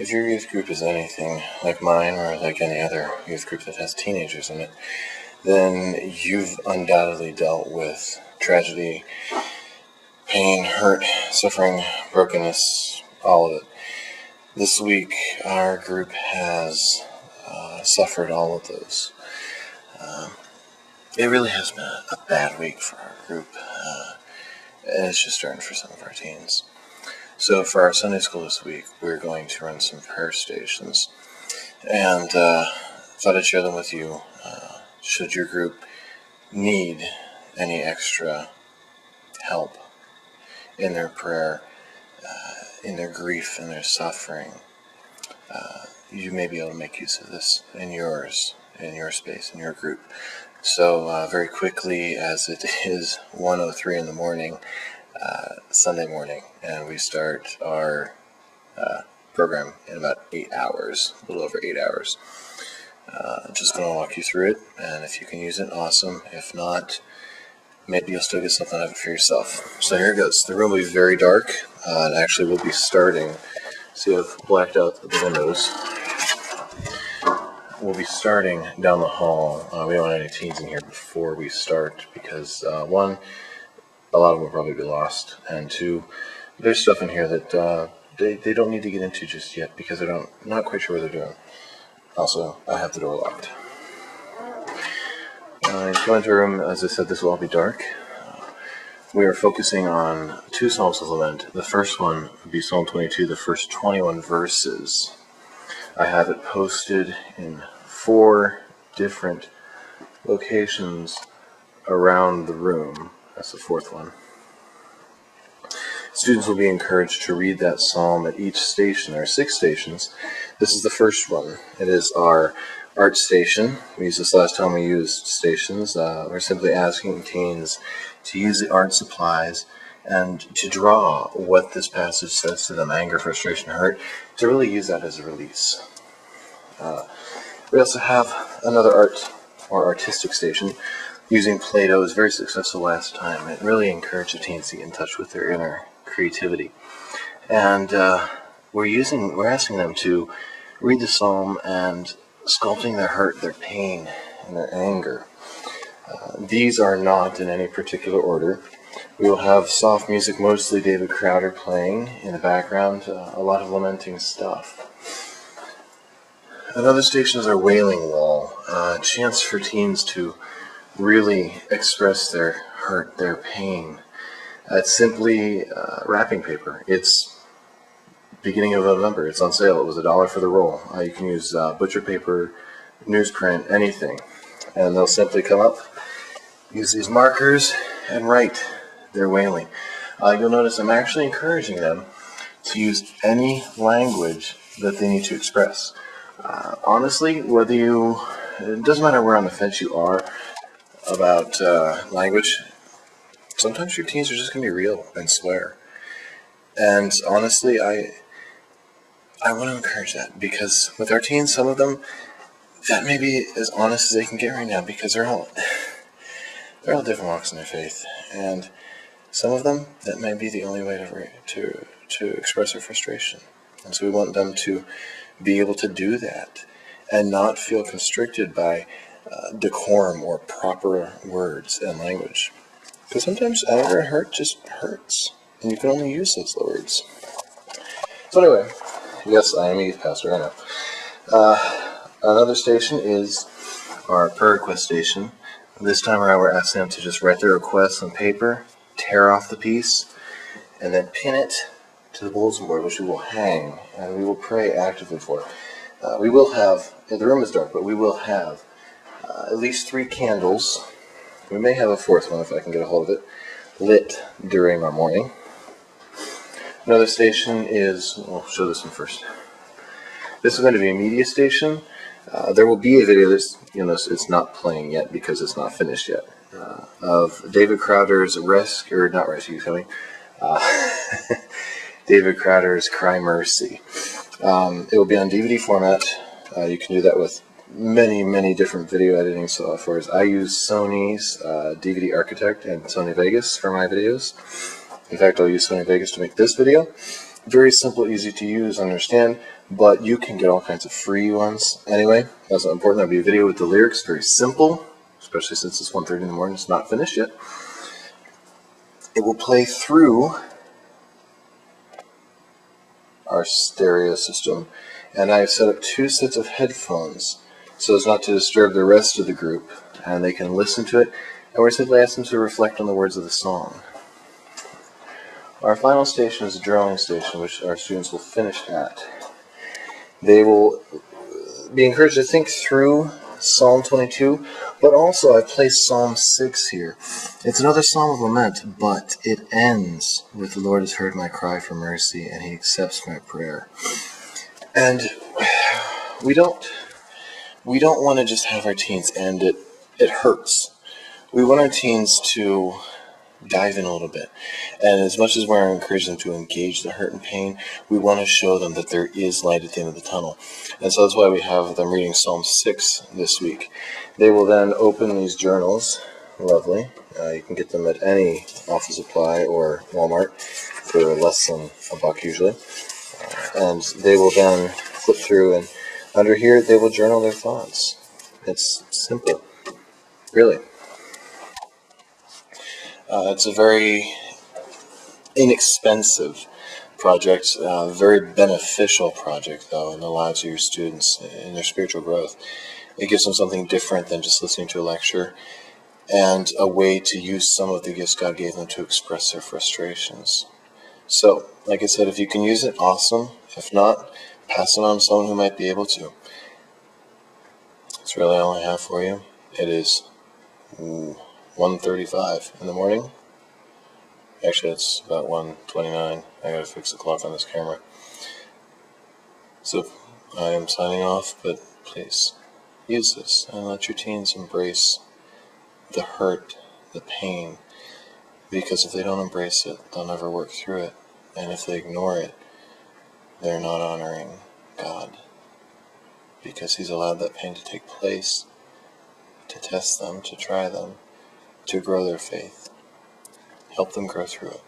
If your youth group is anything like mine or like any other youth group that has teenagers in it, then you've undoubtedly dealt with tragedy, pain, hurt, suffering, brokenness, all of it. This week, our group has suffered all of those. It really has been a bad week for our group, and it's just starting for some of our teens. So for our Sunday school this week, we're going to run some prayer stations, and thought I'd share them with you. Should your group need any extra help in their prayer, in their grief, in their suffering, you may be able to make use of this in yours, in your space, in your group. So very quickly, as it is 1:03 in the morning, Sunday morning, and we start our program in about 8 hours, a little over 8 hours. Just going to walk you through it, and if you can use it, awesome. If not, maybe you'll still get something out of it for yourself. So here it goes. The room will be very dark, and actually we'll be starting. See, I've blacked out the windows. We'll be starting down the hall. We don't want any teens in here before we start because, one, a lot of them will probably be lost, and two, there's stuff in here that they don't need to get into just yet because they're not quite sure what they're doing. Also, I have the door locked. Go into a room, as I said, this will all be dark. We are focusing on 2 Psalms of Lament. The first one would be Psalm 22, the first 21 verses. I have it posted in 4 different locations around the room. That's the 4th one. Students will be encouraged to read that psalm at each station. There are 6 stations. This is the first one. It is our art station. We used this last time we used stations. We're simply asking teens to use the art supplies and to draw what this passage says to them, anger, frustration, hurt, to really use that as a release. We also have another art or artistic station using Play-Doh. It was very successful last time. It really encouraged the teens to get in touch with their inner creativity. And we're asking them to read the psalm and sculpting their hurt, their pain, and their anger. These are not in any particular order. We will have soft music, mostly David Crowder playing in the background, a lot of lamenting stuff. Another station is our wailing wall, a chance for teens to really express their hurt, their pain. It's simply wrapping paper. It's beginning of November. It's on sale. It was $1 for the roll. You can use butcher paper, newsprint, anything. And they'll simply come up, use these markers, and write their wailing. You'll notice I'm actually encouraging them to use any language that they need to express. Honestly, it doesn't matter where on the fence you are about language, sometimes your teens are just going to be real and swear. And honestly, I want to encourage that because with our teens, some of them, that may be as honest as they can get right now because they're all different walks in their faith. And some of them, that may be the only way to express their frustration. And so we want them to be able to do that and not feel constricted by decorum or proper words and language. Because sometimes anger and hurt just hurts, and you can only use those words. So anyway, yes, I am a youth pastor, I know. Another station is our prayer request station. This time around, we're asking them to just write their requests on paper, tear off the piece, and then pin it to the bulletin board, which we will hang, and we will pray actively for. We will have, the room is dark, but we will have at least 3 candles. We may have a 4th one if I can get a hold of it, lit during our morning. Another station is, we'll show this one first. This is going to be a media station. There will be a video, it's not playing yet because it's not finished yet, of David Crowder's David Crowder's Cry Mercy. It will be on DVD format. You can do that with many different video editing softwares. I use Sony's DVD Architect and Sony Vegas for my videos. In fact, I'll use Sony Vegas to make this video. Very simple, easy to use, understand. but you can get all kinds of free ones. Anyway, that's not important. There'll be a video with the lyrics, very simple, especially since it's 1:30 in the morning. It's not finished yet. It will play through our stereo system, and I've set up 2 sets of headphones so as not to disturb the rest of the group, and they can listen to it, and we're simply asking them to reflect on the words of the song. Our final station is a journaling station, which our students will finish at. They will be encouraged to think through Psalm 22, but also I've placed Psalm 6 here. It's another psalm of lament, but it ends with the Lord has heard my cry for mercy, and he accepts my prayer. And we don't want to just have our teens end it. It hurts. We want our teens to dive in a little bit. And as much as we're encouraging them to engage the hurt and pain, we want to show them that there is light at the end of the tunnel. And so that's why we have them reading Psalm 6 this week. They will then open these journals. Lovely. You can get them at any office supply or Walmart for less than $1 usually. And they will then flip through, and under here they will journal their thoughts. It's simple. Really. It's a very inexpensive project, very beneficial project, though, in the lives of your students, in their spiritual growth. It gives them something different than just listening to a lecture, and a way to use some of the gifts God gave them to express their frustrations. So, like I said, if you can use it, awesome. If not, pass it on to someone who might be able to. That's really all I have for you. It is 1:35 in the morning. Actually, it's about 1:29. I gotta fix the clock on this camera. So, I am signing off, but please use this and let your teens embrace the hurt, the pain, because if they don't embrace it, they'll never work through it. And if they ignore it, they're not honoring God, because he's allowed that pain to take place, to test them, to try them, to grow their faith. Help them grow through it.